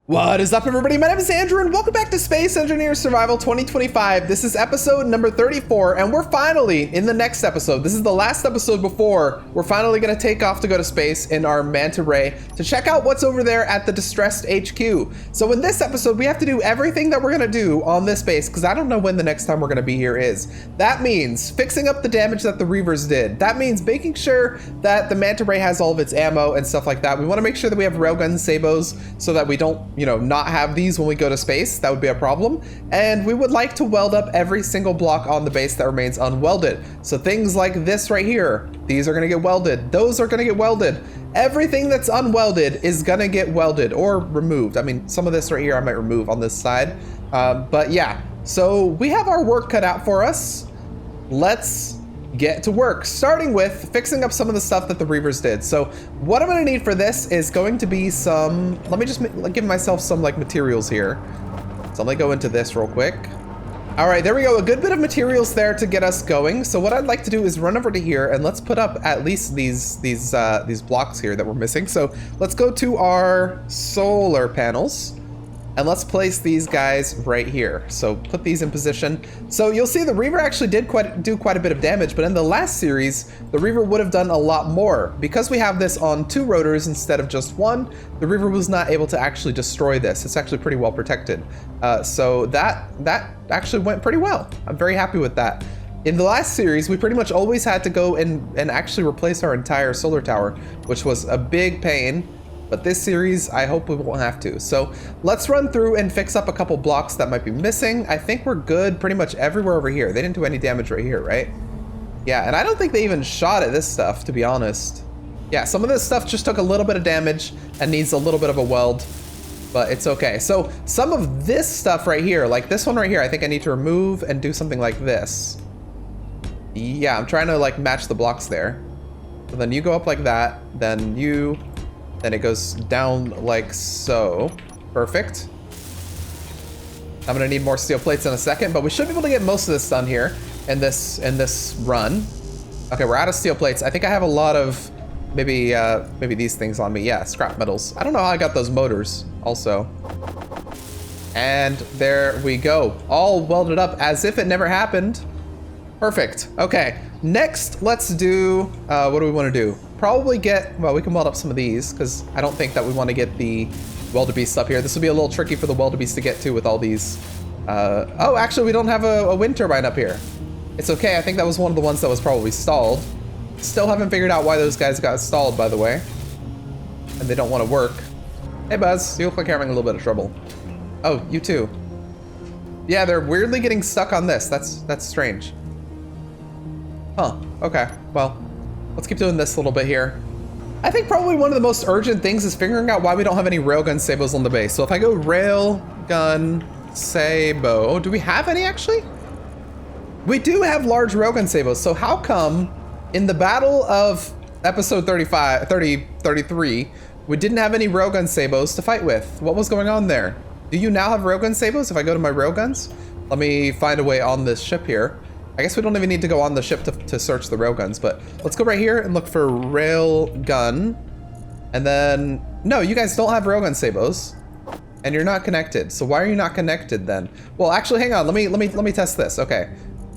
What is up, everybody? My name is Andrew, and welcome back to Space Engineer Survival 2025. This is episode number 34, and we're finally in the next episode. This is the last episode before we're finally going to take off to go to space in our manta ray to check out what's over there at the Distressed HQ. So in this episode, we have to do everything that we're going to do on this base, because I don't know when the next time we're going to be here is. That means fixing up the damage that the Reavers did. That means making sure that the manta ray has all of its ammo and stuff like that. We want to make sure that we have railgun and sabos so that we don't, not have these when we go to space. That would be a problem. And we would like to weld up every single block on the base that remains unwelded. So things like this right here, these are gonna get welded. Those are gonna get welded. Everything that's unwelded is gonna get welded or removed. I mean, some of this right here I might remove on this side. But yeah, so we have our work cut out for us. Let's get to work, starting with fixing up some of the stuff that the Reavers did. So what I'm gonna need for this is going to be some, let me just give myself some materials here. So let me go into this real quick. All right, there we go, a good bit of materials there to get us going. So what I'd like to do is run over to here and let's put up at least these blocks here that we're missing. So let's go to our solar panels. And let's place these guys right here. So put these in position. So you'll see the Reaver actually did do quite a bit of damage, but in the last series, the Reaver would have done a lot more. Because we have this on 2 rotors instead of just 1, the Reaver was not able to actually destroy this. It's actually pretty well protected. So that actually went pretty well. I'm very happy with that. In the last series, we pretty much always had to go and actually replace our entire solar tower, which was a big pain. But this series, I hope we won't have to. So let's run through and fix up a couple blocks that might be missing. I think we're good pretty much everywhere over here. They didn't do any damage right here, right? Yeah, and I don't think they even shot at this stuff, to be honest. Yeah, some of this stuff just took a little bit of damage and needs a little bit of a weld, but it's okay. So some of this stuff right here, like this one right here, I think I need to remove and do something like this. Yeah, I'm trying to match the blocks there. So then you go up like that, then it goes down like so. Perfect. I'm gonna need more steel plates in a second, but we should be able to get most of this done here in this run. Okay, we're out of steel plates. I think I have a lot of maybe these things on me. Yeah, scrap metals. I don't know how I got those motors also. And there we go. All welded up as if it never happened. Perfect. Okay, next let's do, what do we want to do? Probably well, we can weld up some of these because I don't think that we want to get the wildebeest up here. This will be a little tricky for the wildebeest to get to with all these. Oh, actually we don't have a wind turbine up here. It's okay, I think that was one of the ones that was probably stalled. Still haven't figured out why those guys got stalled, by the way. And they don't want to work. Hey Buzz, you look like you're having a little bit of trouble. Oh, you too. Yeah, they're weirdly getting stuck on this. That's strange. Huh, okay, well, let's keep doing this a little bit here. I think probably one of the most urgent things is figuring out why we don't have any railgun sabos on the base. So if I go railgun sabo, do we have any actually? We do have large railgun sabos. So how come in the battle of episode 33, we didn't have any railgun sabos to fight with? What was going on there? Do you now have railgun sabos if I go to my railguns? Let me find a way on this ship here. I guess we don't even need to go on the ship to search the railguns, but let's go right here and look for railgun. And then, no, you guys don't have railgun sabos, and you're not connected. So why are you not connected then? Well, actually, hang on. Let me test this. Okay,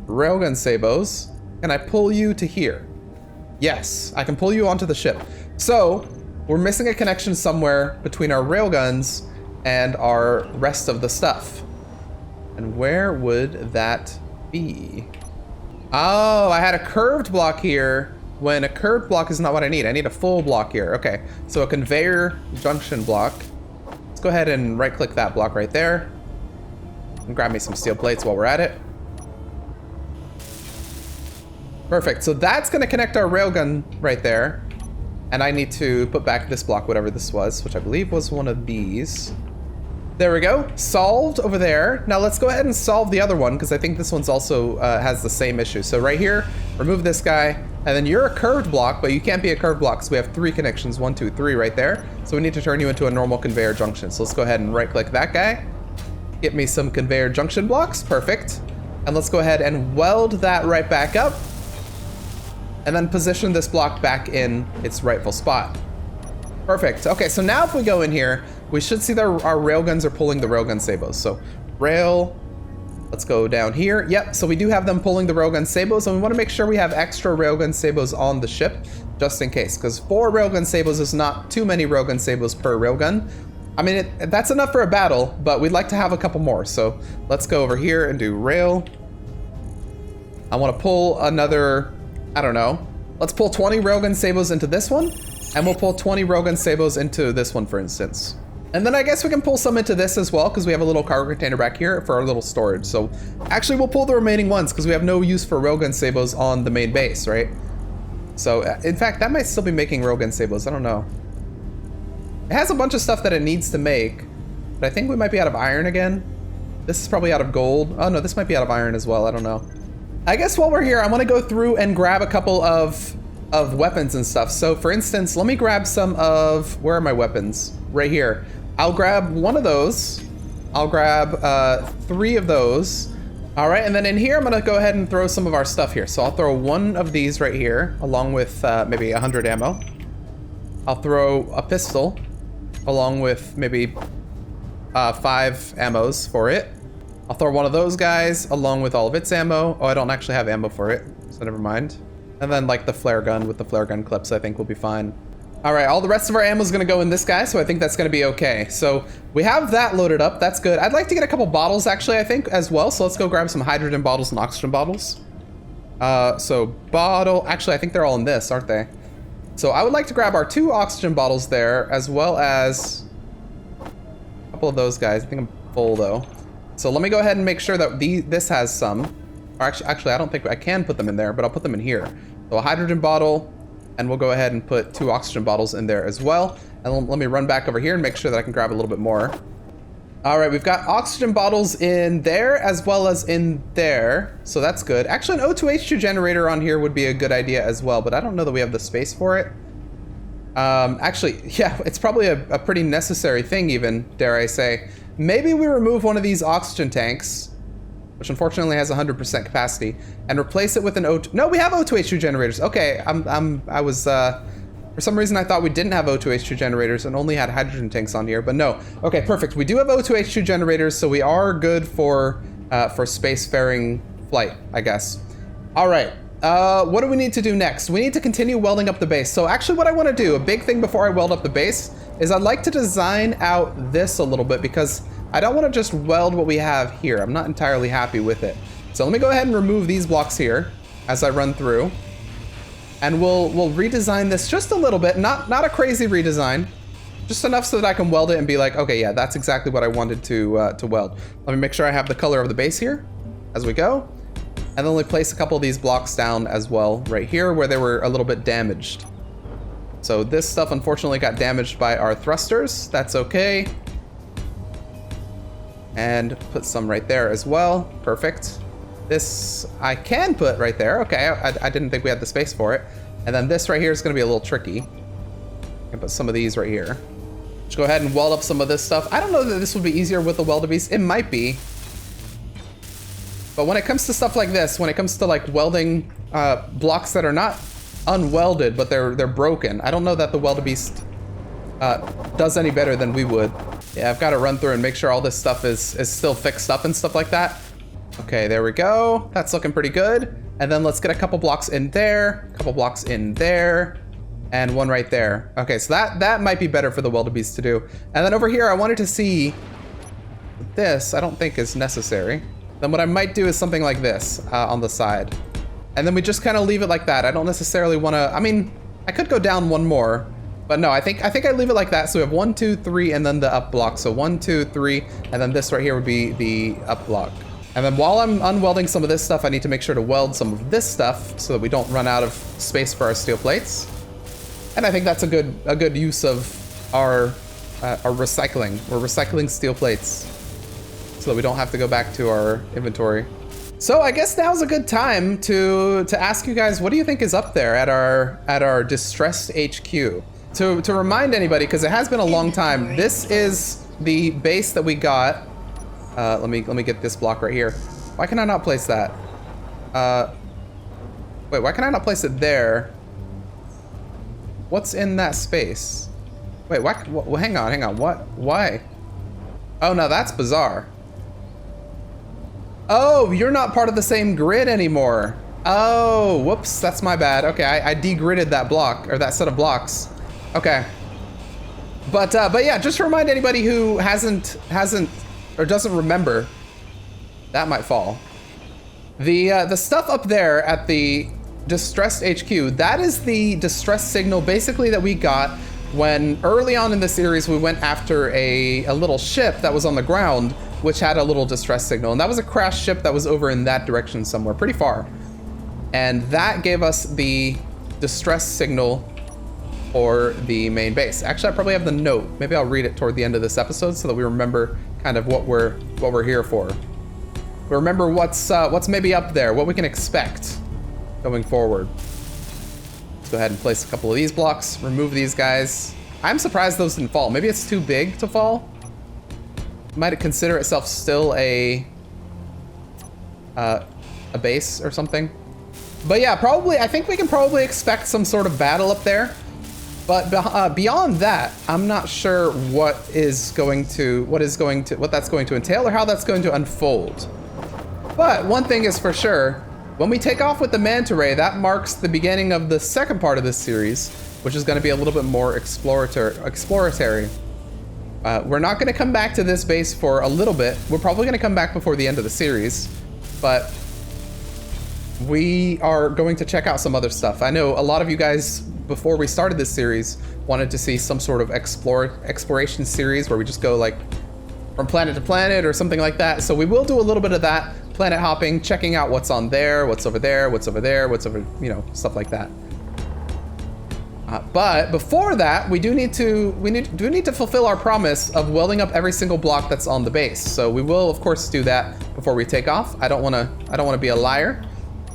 railgun sabos. Can I pull you to here? Yes, I can pull you onto the ship. So we're missing a connection somewhere between our railguns and our rest of the stuff. And where would that be? Oh, I had a curved block here when a curved block is not what I need. I need a full block here. Okay, so a conveyor junction block. Let's go ahead and right click that block right there. And grab me some steel plates while we're at it. Perfect, so that's gonna connect our railgun right there. And I need to put back this block, whatever this was, which I believe was one of these. There we go, solved over there. Now let's go ahead and solve the other one because I think this one's also has the same issue. So right here, remove this guy, and then you're a curved block, but you can't be a curved block because we have 3 connections, 1, 2, 3 right there. So we need to turn you into a normal conveyor junction. So let's go ahead and right click that guy. Get me some conveyor junction blocks, perfect. And let's go ahead and weld that right back up. And then position this block back in its rightful spot. Perfect. Okay, so now if we go in here, we should see that our railguns are pulling the railgun sabos. So rail, let's go down here. Yep, so we do have them pulling the railgun sabos, and we want to make sure we have extra railgun sabos on the ship, just in case, because 4 railgun sabos is not too many railgun sabos per railgun. I mean, that's enough for a battle, but we'd like to have a couple more. So let's go over here and do rail. I want to pull another, I don't know, let's pull 20 railgun sabos into this one, and we'll pull 20 railgun sabos into this one, for instance. And then I guess we can pull some into this as well, because we have a little cargo container back here for our little storage. So actually we'll pull the remaining ones because we have no use for railgun sabos on the main base, right? So in fact, that might still be making railgun sabos. I don't know. It has a bunch of stuff that it needs to make, but I think we might be out of iron again. This is probably out of gold. Oh no, this might be out of iron as well. I don't know. I guess while we're here, I want to go through and grab a couple of weapons and stuff. So for instance, let me grab some of, where are my weapons? Right here. I'll grab one of those. I'll grab 3 of those. All right, and then in here, I'm gonna go ahead and throw some of our stuff here. So I'll throw one of these right here, along with maybe 100 ammo. I'll throw a pistol, along with maybe 5 ammos for it. I'll throw one of those guys, along with all of its ammo. Oh, I don't actually have ammo for it, so never mind. And then like the flare gun with the flare gun clips, I think will be fine. All right, all the rest of our ammo is gonna go in this guy, so I think that's gonna be okay. So we have that loaded up, that's good. I'd like to get a couple bottles actually, I think, as well. So let's go grab some hydrogen bottles and oxygen bottles. So bottle, actually I think they're all in this, aren't they? So I would like to grab our 2 oxygen bottles there, as well as a couple of those guys. I think I'm full though. So let me go ahead and make sure that this has some. Or actually I don't think I can put them in there, but I'll put them in here. So a hydrogen bottle, and we'll go ahead and put 2 oxygen bottles in there as well. And let me run back over here and make sure that I can grab a little bit more. All right, we've got oxygen bottles in there as well as in there. So that's good. Actually, an O2H2 generator on here would be a good idea as well, but I don't know that we have the space for it. Actually, yeah, it's probably a pretty necessary thing even, dare I say. Maybe we remove one of these oxygen tanks, which unfortunately has 100% capacity, and replace it with an O2... No, we have O2H2 generators. Okay, I was, for some reason I thought we didn't have O2H2 generators and only had hydrogen tanks on here, but no. Okay, perfect. We do have O2H2 generators, so we are good for spacefaring flight, I guess. All right, what do we need to do next? We need to continue welding up the base. So actually what I want to do, a big thing before I weld up the base, is I'd like to design out this a little bit because I don't want to just weld what we have here. I'm not entirely happy with it. So let me go ahead and remove these blocks here as I run through. And we'll redesign this just a little bit, not a crazy redesign, just enough so that I can weld it and be like, okay, yeah, that's exactly what I wanted to weld. Let me make sure I have the color of the base here as we go. And then we place a couple of these blocks down as well, right here where they were a little bit damaged. So this stuff unfortunately got damaged by our thrusters. That's okay. And put some right there as well. Perfect. This I can put right there. Okay, I didn't think we had the space for it. And then this right here is going to be a little tricky. I can put some of these right here. Let's go ahead and weld up some of this stuff. I don't know that this would be easier with the Weldabeast. It might be. But when it comes to stuff like this, when it comes to like welding blocks that are not unwelded, but they're broken, I don't know that the Weldabeast does any better than we would. Yeah, I've got to run through and make sure all this stuff is still fixed up and stuff like that. Okay, there we go. That's looking pretty good. And then let's get a couple blocks in there, a couple blocks in there, and one right there. Okay, so that might be better for the Weldabeast to do. And then over here, I wanted to see this. I don't think is necessary. Then what I might do is something like this on the side. And then we just kind of leave it like that. I don't necessarily want to, I mean, I could go down one more, but no, I think I leave it like that. So we have 1, 2, 3, and then the up block. So 1, 2, 3, and then this right here would be the up block. And then while I'm unwelding some of this stuff, I need to make sure to weld some of this stuff so that we don't run out of space for our steel plates. And I think that's a good use of our recycling. We're recycling steel plates so that we don't have to go back to our inventory. So I guess now's a good time to ask you guys, what do you think is up there at our distressed HQ? To remind anybody, because it has been a long time, this is the base that we got. Let me get this block right here. Why can I not place that? Wait, why can I not place it there? What's in that space? Wait, what? Hang on. What? Why? Oh, no, that's bizarre. Oh, you're not part of the same grid anymore. Oh, whoops, that's my bad. Okay, I degridded that block, or that set of blocks. Okay. But yeah, just to remind anybody who hasn't, or doesn't remember, that might fall. The stuff up there at the distressed HQ, that is the distress signal basically that we got when early on in the series we went after a little ship that was on the ground, which had a little distress signal. And that was a crashed ship that was over in that direction somewhere, pretty far. And that gave us the distress signal for the main base. Actually, I probably have the note. Maybe I'll read it toward the end of this episode so that we remember kind of what we're here for. We remember what's maybe up there, what we can expect going forward. Let's go ahead and place a couple of these blocks, remove these guys. I'm surprised those didn't fall. Maybe it's too big to fall. Might it consider itself still a base or something? But yeah, probably, I think we can probably expect some sort of battle up there. But beyond that, I'm not sure what that's going to entail or how that's going to unfold. But one thing is for sure, when we take off with the manta ray, that marks the beginning of the second part of this series, which is going to be a little bit more exploratory. We're not going to come back to this base for a little bit. We're probably going to come back before the end of the series, but we are going to check out some other stuff. I know a lot of you guys, before we started this series, wanted to see some sort of exploration series where we just go like from planet to planet or something like that. So we will do a little bit of that, planet hopping, checking out what's on there, what's over there, what's over there, what's over, you know, stuff like that. But before that, we do need to fulfill our promise of welding up every single block that's on the base. So we will, of course, do that before we take off. I don't want to be a liar.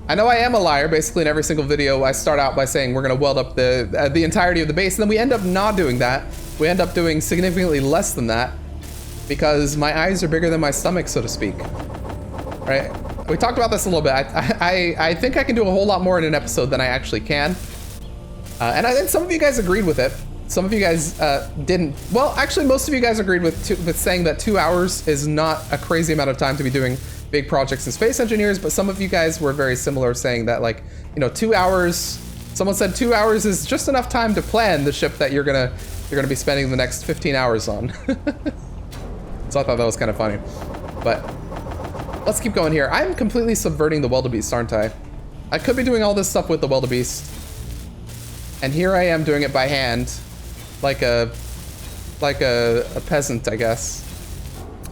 I know I am a liar. Basically, in every single video, I start out by saying we're going to weld up the entirety of the base, and then we end up not doing that. We end up doing significantly less than that because my eyes are bigger than my stomach, so to speak. Right? We talked about this a little bit. I think I can do a whole lot more in an episode than I actually can. And I think some of you guys agreed with it. Some of you guys didn't. Well, actually, most of you guys agreed with saying that 2 hours is not a crazy amount of time to be doing big projects in Space Engineers, but some of you guys were very similar, saying that, like, you know, 2 hours. Someone said 2 hours is just enough time to plan the ship that you're gonna be spending the next 15 hours on. So I thought that was kind of funny. But let's keep going here. I'm completely subverting the Wildebeest, aren't I? I could be doing all this stuff with the Wildebeest. And here I am doing it by hand, like a peasant, I guess.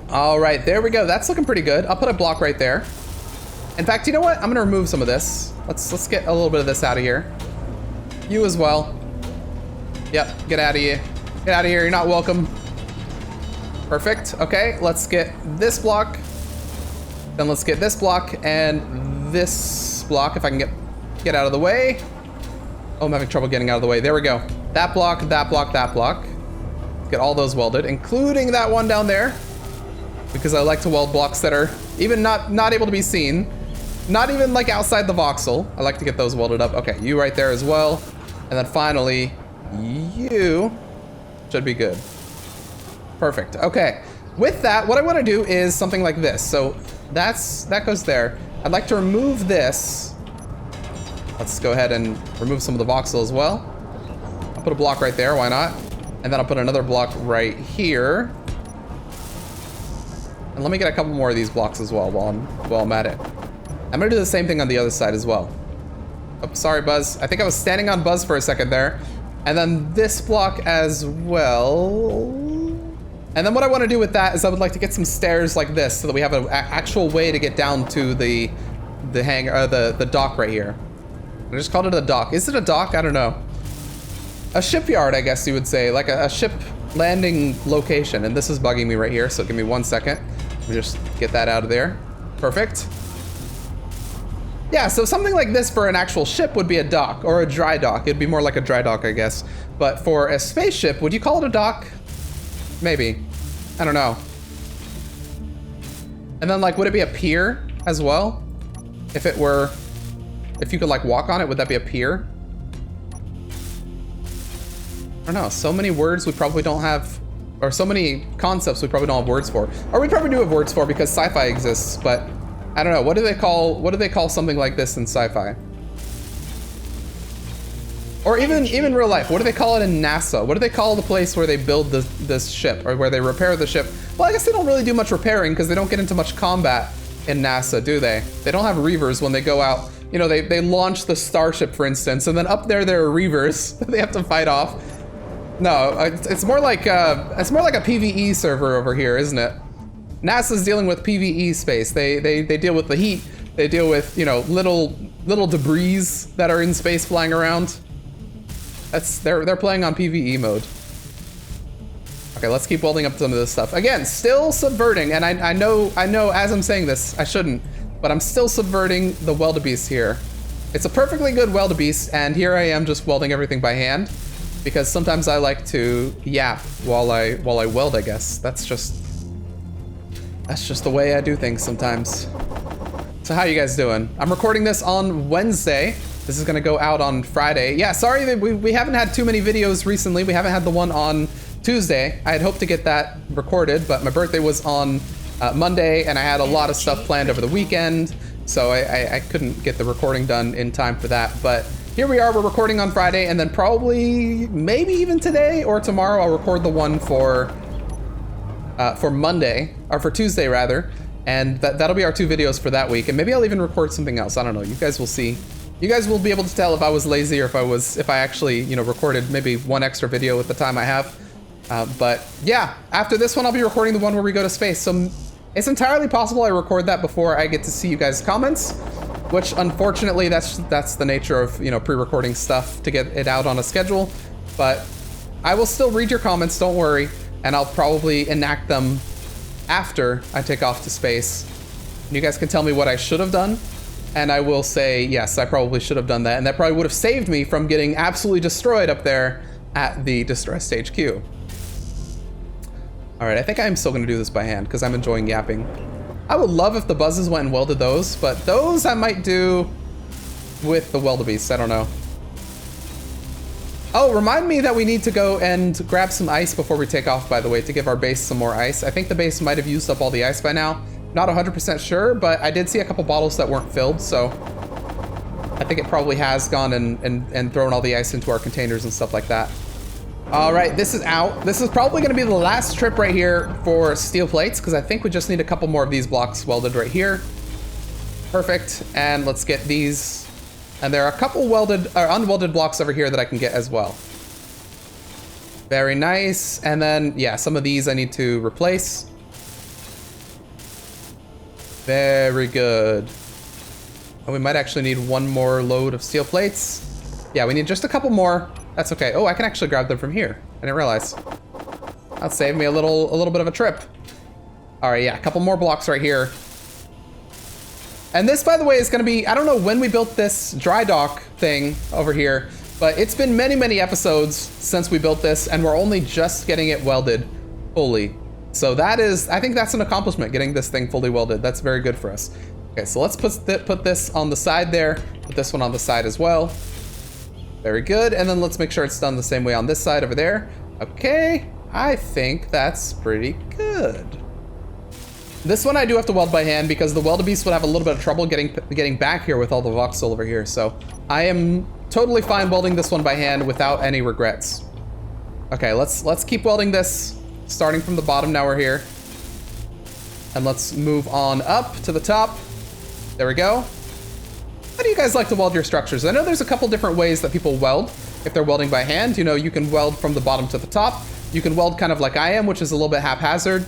All right, there we go. That's looking pretty good. I'll put a block right there. In fact, you know what? I'm gonna remove some of this. Let's get a little bit of this out of here. You as well. Yep, get out of here. Get out of here. You're not welcome. Perfect. Okay, let's get this block. Then let's get this block and this block. If I can get out of the way. Oh, I'm having trouble getting out of the way. There we go. That block, that block, that block. Get all those welded, including that one down there, because I like to weld blocks that are even not able to be seen, not even like outside the voxel. I like to get those welded up. Okay, you right there as well. And then finally, you should be good. Perfect. Okay. With that, what I want to do is something like this. So that goes there. I'd like to remove this. Let's go ahead and remove some of the voxel as well. I'll put a block right there, why not? And then I'll put another block right here. And let me get a couple more of these blocks as well while I'm at it. I'm gonna do the same thing on the other side as well. Oh, sorry, Buzz. I think I was standing on Buzz for a second there. And then this block as well. And then what I want to do with that is I would like to get some stairs like this so that we have an actual way to get down to the dock right here. I just called it a dock. Is it a dock? I don't know. A shipyard, I guess you would say, like a ship landing location. And this is bugging me right here, so give me 1 second. Let me just get that out of there. Perfect. Yeah, so something like this for an actual ship would be a dock, or a dry dock. It'd be more like a dry dock, I guess. But for a spaceship, would you call it a dock? Maybe. I don't know. And then, like, would it be a pier as well? If you could, like, walk on it, would that be a pier? I don't know, so many words we probably don't have, or so many concepts we probably don't have words for. Or we probably do have words for because sci-fi exists, but I don't know, what do they call something like this in sci-fi? Or even real life, what do they call it in NASA? What do they call the place where they build this ship, or where they repair the ship? Well, I guess they don't really do much repairing because they don't get into much combat in NASA, do they? They don't have reavers when they go out. You know, they launch the Starship, for instance, and then up there are reavers that they have to fight off. No, it's more like a PvE server over here, isn't it? NASA's dealing with PvE space. They deal with the heat. They deal with, you know, little debris that are in space flying around. They're playing on PvE mode. Okay, let's keep welding up some of this stuff. Again, still subverting, and I know as I'm saying this, I shouldn't, but I'm still subverting the Weldabeest here. It's a perfectly good Weldabeest, and here I am just welding everything by hand, because sometimes I like to yap while I weld, I guess. That's just the way I do things sometimes. So how you guys doing? I'm recording this on Wednesday. This is gonna go out on Friday. Yeah, sorry that we haven't had too many videos recently. We haven't had the one on Tuesday. I had hoped to get that recorded, but my birthday was on Monday, and I had a lot of stuff planned over the weekend, so I couldn't get the recording done in time for that. But here we are, we're recording on Friday, and then probably, maybe even today or tomorrow, I'll record the one for Monday, or for Tuesday rather, and that'll be our 2 videos for that week, and maybe I'll even record something else. I don't know, you guys will see. You guys will be able to tell if I was lazy or if I actually, you know, recorded maybe 1 extra video with the time I have. But yeah, after this one, I'll be recording the one where we go to space. So it's entirely possible I record that before I get to see you guys' comments, which unfortunately that's the nature of, you know, pre-recording stuff to get it out on a schedule. But I will still read your comments, don't worry, and I'll probably enact them after I take off to space. And you guys can tell me what I should have done. And I will say, yes, I probably should have done that. And that probably would have saved me from getting absolutely destroyed up there at the Distressed HQ. All right, I think I'm still gonna do this by hand because I'm enjoying yapping. I would love if the buzzes went and welded those, but those I might do with the Weldabeest, I don't know. Oh, remind me that we need to go and grab some ice before we take off, by the way, to give our base some more ice. I think the base might have used up all the ice by now. Not 100% sure, but I did see a couple bottles that weren't filled, so I think it probably has gone and thrown all the ice into our containers and stuff like that. All right, this is out. This is probably gonna be the last trip right here for steel plates, because I think we just need a couple more of these blocks welded right here. Perfect, and let's get these. And there are a couple welded or unwelded blocks over here that I can get as well. Very nice, and then, yeah, some of these I need to replace. Very good. Oh, we might actually need 1 more load of steel plates. Yeah, we need just a couple more. That's okay. Oh, I can actually grab them from here. I didn't realize. That'll save me a little bit of a trip. All right, yeah, a couple more blocks right here. And this, by the way, is gonna be, I don't know when we built this dry dock thing over here, but it's been many, many episodes since we built this, and we're only just getting it welded fully. So that is, I think that's an accomplishment, getting this thing fully welded. That's very good for us. Okay, so let's put this on the side there, put this one on the side as well. Very good, and then let's make sure it's done the same way on this side over there. Okay, I think that's pretty good. This one I do have to weld by hand because the Weldabeest would have a little bit of trouble getting back here with all the voxel over here. So I am totally fine welding this one by hand without any regrets. Okay, let's keep welding this. Starting from the bottom, now we're here. And let's move on up to the top. There we go. How do you guys like to weld your structures? I know there's a couple different ways that people weld. If they're welding by hand, you know, you can weld from the bottom to the top. You can weld kind of like I am, which is a little bit haphazard.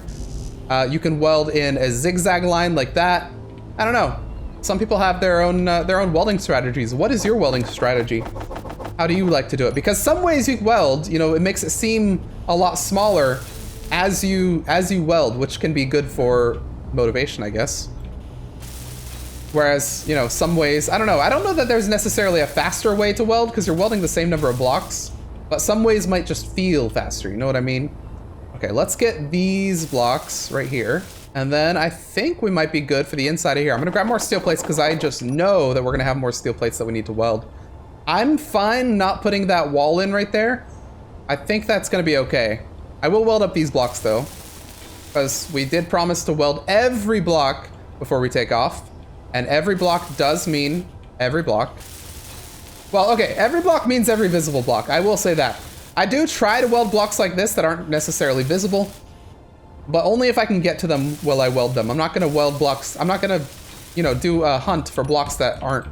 You can weld in a zigzag line like that. I don't know. Some people have their own welding strategies. What is your welding strategy? How do you like to do it? Because some ways you weld, you know, it makes it seem a lot smaller as you weld, which can be good for motivation, I guess. Whereas, you know, some ways, I don't know. I don't know that there's necessarily a faster way to weld because you're welding the same number of blocks, but some ways might just feel faster. You know what I mean? Okay, let's get these blocks right here. And then I think we might be good for the inside of here. I'm gonna grab more steel plates because I just know that we're gonna have more steel plates that we need to weld. I'm fine not putting that wall in right there I think that's gonna be okay. I will weld up these blocks though, because we did promise to weld every block before we take off. And every block does mean every block. Well, okay, every block means every visible block. I will say that. I do try to weld blocks like this that aren't necessarily visible, but only if I can get to them will I weld them. I'm not gonna weld blocks. I'm not gonna, you know, do a hunt for blocks that aren't.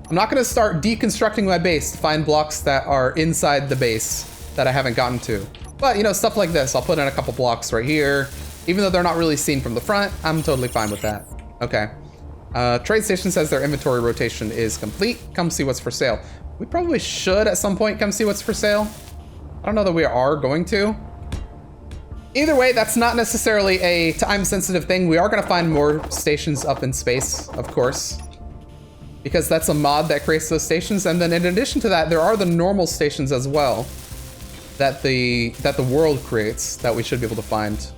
I'm not gonna start deconstructing my base to find blocks that are inside the base that I haven't gotten to. But, you know, stuff like this, I'll put in a couple blocks right here. Even though they're not really seen from the front, I'm totally fine with that. Okay. Trade station says their inventory rotation is complete. Come see what's for sale. We probably should at some point come see what's for sale. I don't know that we are going to. Either way, that's not necessarily a time-sensitive thing. We are going to find more stations up in space, of course, because that's a mod that creates those stations. And then in addition to that, there are the normal stations as well that the world creates that we should be able to find.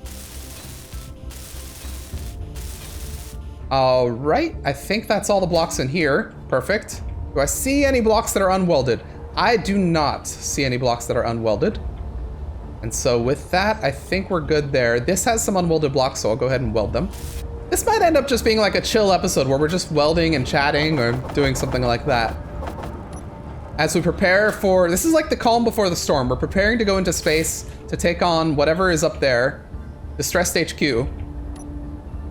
All right, I think that's all the blocks in here. Perfect. Do I see any blocks that are unwelded? I do not see any blocks that are unwelded. And so with that, I think we're good there. This has some unwelded blocks, so I'll go ahead and weld them. This might end up just being like a chill episode where we're just welding and chatting or doing something like that. As we prepare for, this is like the calm before the storm. We're preparing to go into space to take on whatever is up there, Distressed HQ.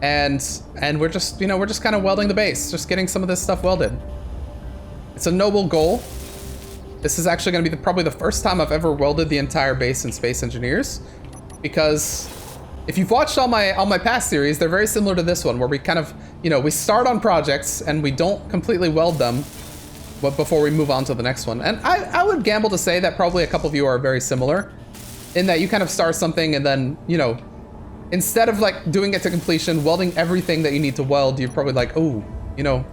And we're just, you know, we're just kind of welding the base, just getting some of this stuff welded. It's a noble goal. This is actually going to be probably the first time I've ever welded the entire base in Space Engineers, because if you've watched all my past series, they're very similar to this one, where we kind of, you know, we start on projects and we don't completely weld them, but before we move on to the next one. And I would gamble to say that probably a couple of you are very similar, in that you kind of start something and then, you know, instead of like doing it to completion, welding everything that you need to weld, you're probably like, oh, you know,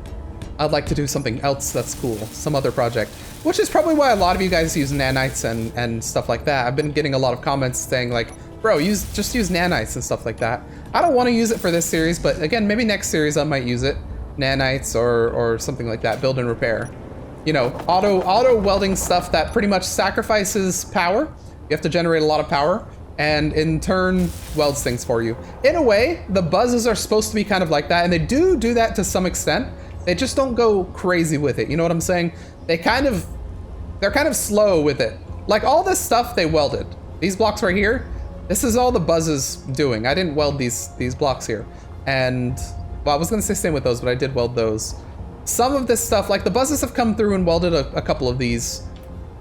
I'd like to do something else that's cool, some other project. Which is probably why a lot of you guys use nanites and stuff like that. I've been getting a lot of comments saying like, bro, just use nanites and stuff like that. I don't want to use it for this series, but again, maybe next series I might use it. Nanites or something like that, build and repair. You know, auto welding stuff that pretty much sacrifices power. You have to generate a lot of power, and in turn welds things for you. In a way, the buzzes are supposed to be kind of like that, and they do that to some extent. They just don't go crazy with it, you know what I'm saying? They're kind of slow with it. Like all this stuff they welded. These blocks right here, this is all the buzzes doing. I didn't weld these blocks here. And, well, I was gonna say same with those, but I did weld those. Some of this stuff, like the buzzes have come through and welded a couple of these,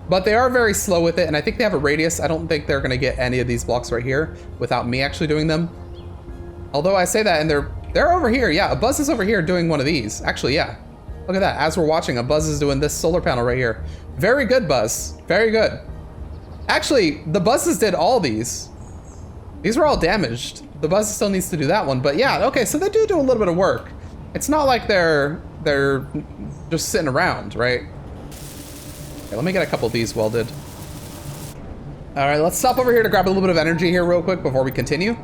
but they are very slow with it, and I think they have a radius. I don't think they're gonna get any of these blocks right here without me actually doing them. Although I say that, and they're over here. Yeah, a buzz is over here doing one of these. Actually, yeah. Look at that. As we're watching, a buzz is doing this solar panel right here. Very good, Buzz. Very good. Actually, the buzzes did all these. These were all damaged. The buzz still needs to do that one, but yeah, okay, so they do a little bit of work. It's not like they're just sitting around, right? Okay, let me get a couple of these welded. All right, let's stop over here to grab a little bit of energy here real quick before we continue.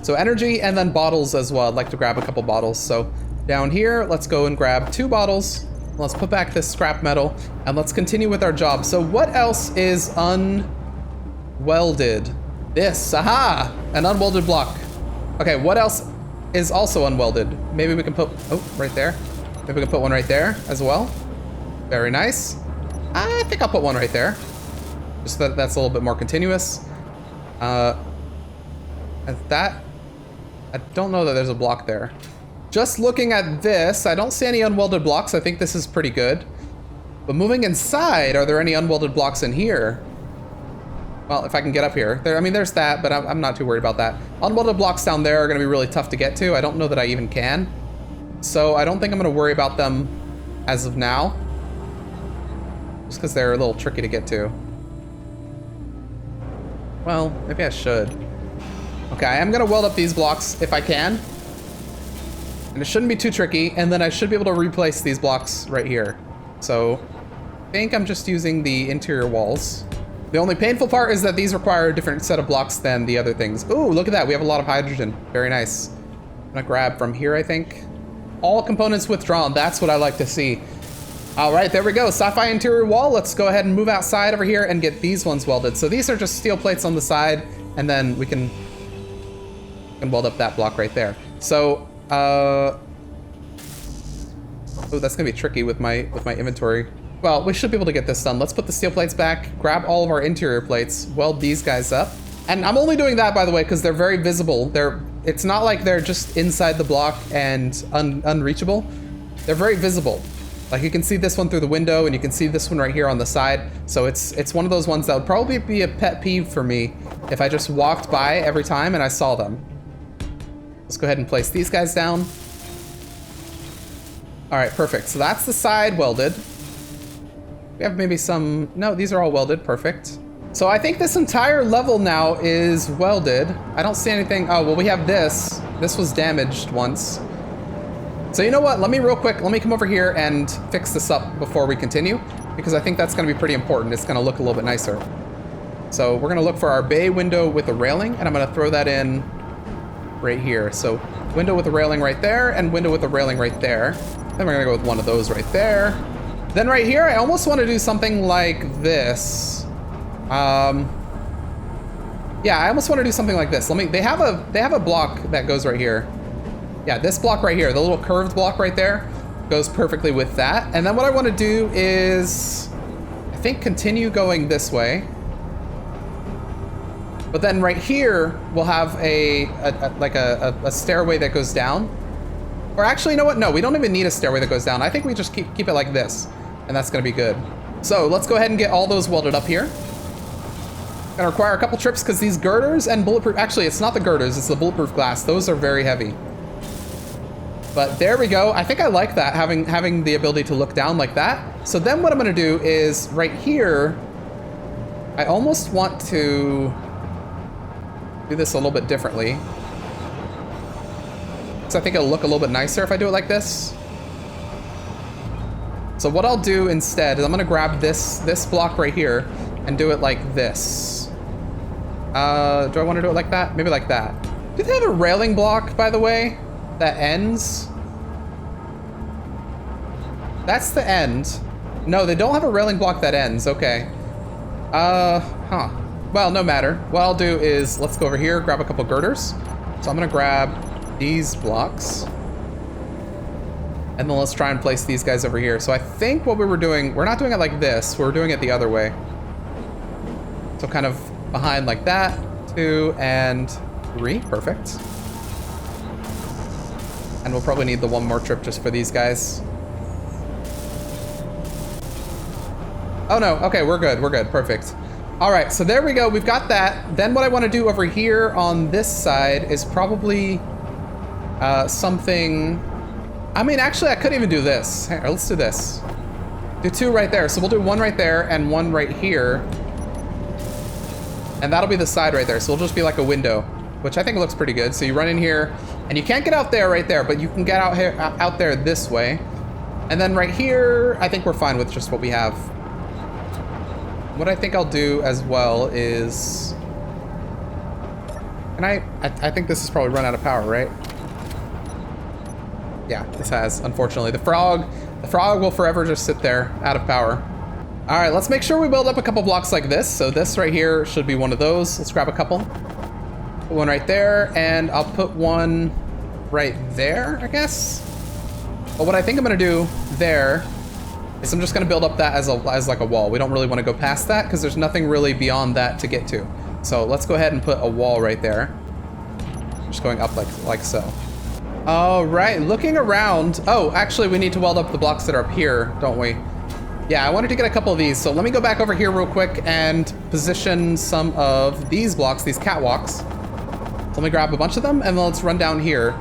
So energy and then bottles as well. I'd like to grab a couple bottles. So down here, let's go and grab 2 bottles. Let's put back this scrap metal and let's continue with our job. So what else is unwelded? This, aha, an unwelded block. Okay, what else is also unwelded? Maybe we can put, oh, right there. Maybe we can put one right there as well. Very nice. I think I'll put one right there. Just so that's a little bit more continuous. And that, I don't know that there's a block there. Just looking at this, I don't see any unwelded blocks. I think this is pretty good. But moving inside, are there any unwelded blocks in here? Well, if I can get up here. I mean, there's that, but I'm not too worried about that. Unwelded blocks down there are gonna be really tough to get to. I don't know that I even can. So I don't think I'm gonna worry about them as of now. Just because they're a little tricky to get to. Well, maybe I should. Okay, I am gonna weld up these blocks if I can. And it shouldn't be too tricky, and then I should be able to replace these blocks right here. So, I think I'm just using the interior walls. The only painful part is that these require a different set of blocks than the other things. Ooh, look at that, we have a lot of hydrogen. Very nice. I'm gonna grab from here, I think. All components withdrawn, that's what I like to see. All right, there we go. Sci-fi interior wall. Let's go ahead and move outside over here and get these ones welded. So these are just steel plates on the side, and then we can weld up that block right there. So, oh, that's gonna be tricky with my inventory. Well, we should be able to get this done. Let's put the steel plates back, grab all of our interior plates, weld these guys up. And I'm only doing that, by the way, because they're very visible. It's not like they're just inside the block and unreachable. They're very visible. Like you can see this one through the window, and you can see this one right here on the side. So it's one of those ones that would probably be a pet peeve for me if I just walked by every time and I saw them. Let's go ahead and place these guys down. All right, perfect. So that's the side welded. We have maybe some, no, these are all welded, perfect. So I think this entire level now is welded. I don't see anything, oh, well we have this. This was damaged once. So you know what, let me come over here and fix this up before we continue, because I think that's gonna be pretty important. It's gonna look a little bit nicer. So we're gonna look for our bay window with a railing, and I'm gonna throw that in right here. So window with a railing right there, and window with a railing right there. Then we're gonna go with one of those right there. Then right here, I almost wanna do something like this. Yeah, I almost wanna do something like this. They have a block that goes right here. Yeah, this block right here, the little curved block right there, goes perfectly with that. And then what I want to do is, I think, continue going this way. But then right here, we'll have a stairway that goes down. Or actually, you know what? No, we don't even need a stairway that goes down. I think we just keep it like this, and that's going to be good. So let's go ahead and get all those welded up here. Gonna require a couple trips because these girders and bulletproof, actually, it's not the girders, it's the bulletproof glass. Those are very heavy. But there we go. I think I like that, having the ability to look down like that. So then what I'm gonna do is right here, I almost want to do this a little bit differently. So I think it'll look a little bit nicer if I do it like this. So what I'll do instead is I'm gonna grab this block right here and do it like this. Do I want to do it like that? Maybe like that. Do they have a railing block, by the way, that ends? That's the end. No, they don't have a railing block that ends. Okay. Well, no matter. What I'll do is, let's go over here, grab a couple girders. So I'm gonna grab these blocks. And then let's try and place these guys over here. So I think what we were doing, we're not doing it like this, we're doing it the other way. So kind of behind like that, 2 and 3, perfect. And we'll probably need the one more trip just for these guys. Oh no, okay, we're good, perfect. All right, so there we go, we've got that. Then what I wanna do over here on this side is probably something, I mean, actually I could even do this. Here, let's do this. Do 2 right there, so we'll do 1 right there and 1 right here. And that'll be the side right there, so it'll just be like a window, which I think looks pretty good. So you run in here, and you can't get out there right there, but you can get out here, out there this way. And then right here, I think we're fine with just what we have. What I think I'll do as well is, and I think this has probably run out of power, right? Yeah, this has, unfortunately. The frog will forever just sit there out of power. All right, let's make sure we build up a couple blocks like this. So this right here should be one of those. Let's grab a couple. Put one right there, and I'll put one right there, I guess. But what I think I'm gonna do there is I'm just gonna build up that as like a wall. We don't really wanna go past that because there's nothing really beyond that to get to. So let's go ahead and put a wall right there. Just going up like so. All right, looking around. Oh, actually we need to weld up the blocks that are up here, don't we? Yeah, I wanted to get a couple of these, so let me go back over here real quick and position some of these blocks, these catwalks. So let me grab a bunch of them, and then let's run down here.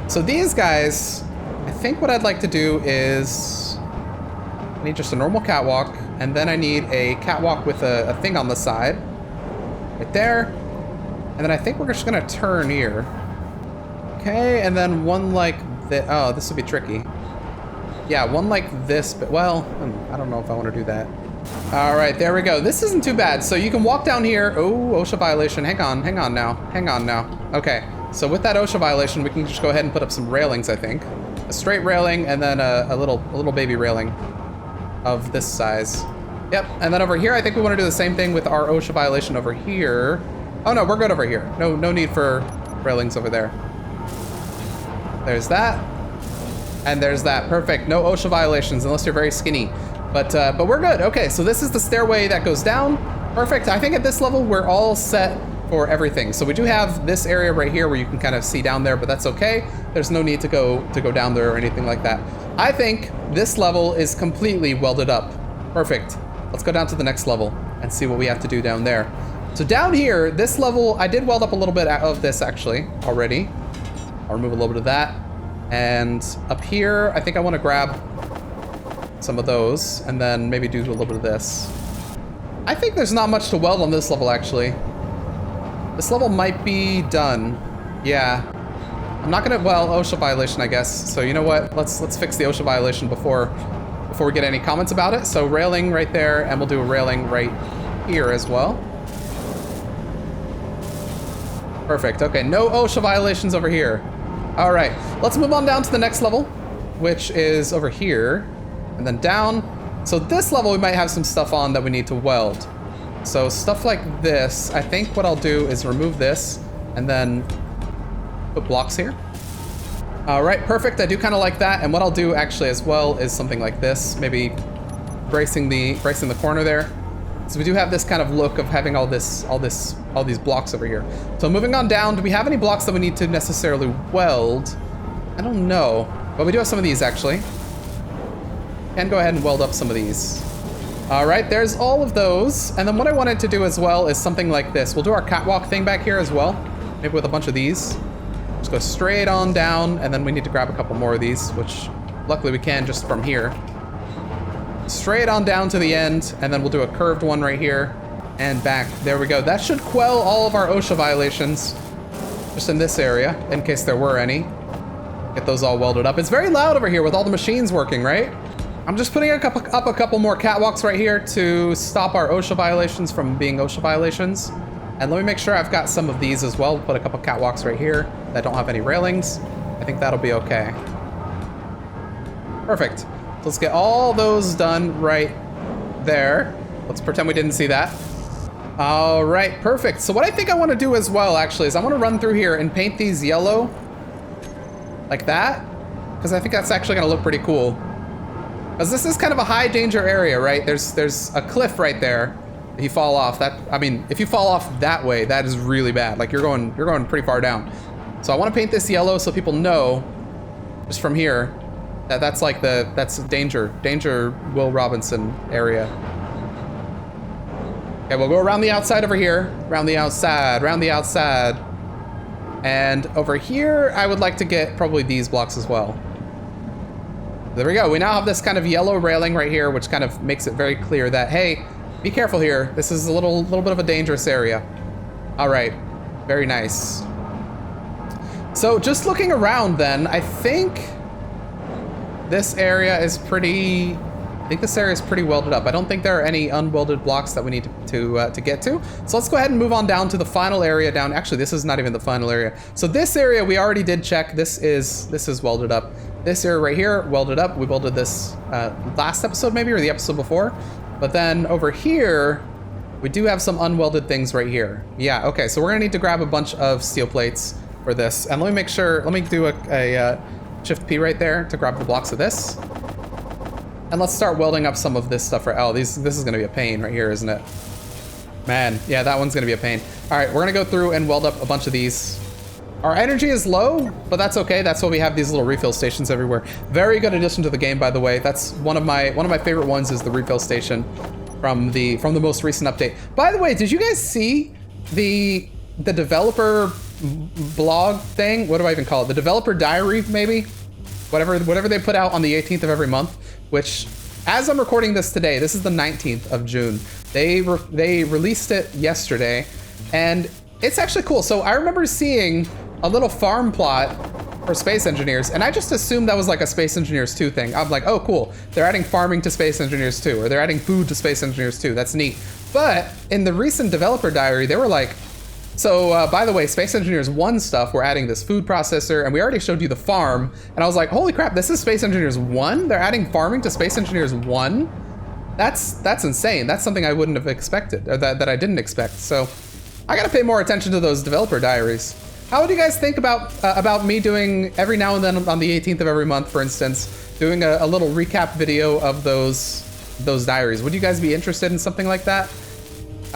So these guys, I think what I'd like to do is, I need just a normal catwalk, and then I need a catwalk with a thing on the side, right there. And then I think we're just gonna turn here. Okay, and then one like this. Oh, this would be tricky. Yeah, one like this, but well, I don't know if I want to do that. All right, there we go. This isn't too bad. So you can walk down here. Oh, OSHA violation. Hang on now. Okay, so with that OSHA violation, we can just go ahead and put up some railings, I think. A straight railing and then a little baby railing. of this size. Yep, and then over here, I think we want to do the same thing with our OSHA violation over here. Oh no, we're good over here. No need for railings over there. There's that. And there's that. Perfect. No OSHA violations unless you're very skinny. But we're good. Okay, so this is the stairway that goes down. Perfect. I think at this level, we're all set for everything. So we do have this area right here where you can kind of see down there, but that's okay. There's no need to go down there or anything like that. I think this level is completely welded up. Perfect. Let's go down to the next level and see what we have to do down there. So down here, this level, I did weld up a little bit of this actually already. I'll remove a little bit of that. And up here, I think I want to grab some of those and then maybe do a little bit of this. I think there's not much to weld on this level actually. This level might be done. Yeah. I'm not gonna, well, OSHA violation, I guess. So you know what? Let's fix the OSHA violation before we get any comments about it. So railing right there, and we'll do a railing right here as well. Perfect. Okay, no OSHA violations over here. All right, let's move on down to the next level, which is over here, and then down. So this level, we might have some stuff on that we need to weld. So stuff like this, I think what I'll do is remove this and then put blocks here. All right, perfect. I do kind of like that. And what I'll do actually as well is something like this, maybe bracing the corner there. So we do have this kind of look of having all these blocks over here. So moving on down, do we have any blocks that we need to necessarily weld? I don't know, but we do have some of these actually. And go ahead and weld up some of these. All right, there's all of those. And then what I wanted to do as well is something like this. We'll do our catwalk thing back here as well, maybe with a bunch of these. Just go straight on down, and then we need to grab a couple more of these, which luckily we can just from here. Straight on down to the end, and then we'll do a curved one right here and back. There we go. That should quell all of our OSHA violations just in this area, in case there were any. Get those all welded up. It's very loud over here with all the machines working, right? I'm just putting up a couple more catwalks right here to stop our OSHA violations from being OSHA violations. And let me make sure I've got some of these as well. Put a couple catwalks right here that don't have any railings. I think that'll be okay. Perfect. So let's get all those done right there. Let's pretend we didn't see that. All right, perfect. So what I think I want to do as well, actually, is I want to run through here and paint these yellow like that, because I think that's actually going to look pretty cool. Because this is kind of a high danger area, right? There's a cliff right there. If you fall off, if you fall off that way, that is really bad. Like you're going pretty far down. So I want to paint this yellow so people know, just from here, that that's danger Will Robinson area. Okay, we'll go around the outside over here, around the outside. And over here, I would like to get probably these blocks as well. There we go. We now have this kind of yellow railing right here, which kind of makes it very clear that, hey, be careful here. This is a little bit of a dangerous area. All right, very nice. So just looking around then, I think this area is pretty welded up. I don't think there are any unwelded blocks that we need to get to. So let's go ahead and move on down to the final area down. Actually, this is not even the final area. So this area we already did check. This is welded up. This area right here, welded up. We welded this last episode maybe, or the episode before. But then over here, we do have some unwelded things right here. Yeah, okay, so we're gonna need to grab a bunch of steel plates for this. And let me make sure, let me do a Shift P right there to grab the blocks of this. And let's start welding up some of this stuff right. Oh, this is gonna be a pain right here, isn't it? Man, yeah, that one's gonna be a pain. All right, we're gonna go through and weld up a bunch of these. Our energy is low, but that's okay. That's why we have these little refill stations everywhere. Very good addition to the game, by the way. That's one of my favorite ones is the refill station from the most recent update. By the way, did you guys see the developer blog thing? What do I even call it? The developer diary, maybe? Whatever they put out on the 18th of every month, which, as I'm recording this today, this is the 19th of June. They released it yesterday, and it's actually cool. So I remember seeing a little farm plot for Space Engineers, and I just assumed that was like a Space Engineers 2 thing. I'm like, oh cool, they're adding farming to Space Engineers 2, or they're adding food to Space Engineers 2. That's neat. But in the recent developer diary, they were like, so by the way, Space Engineers 1 stuff, we're adding this food processor, and we already showed you the farm. And I was like, holy crap, this is Space Engineers 1? They're adding farming to Space Engineers 1? That's insane. That's something I wouldn't have expected, or that I didn't expect. So I gotta pay more attention to those developer diaries. How do you guys think about me doing every now and then on the 18th of every month, for instance, doing a little recap video of those diaries? Would you guys be interested in something like that?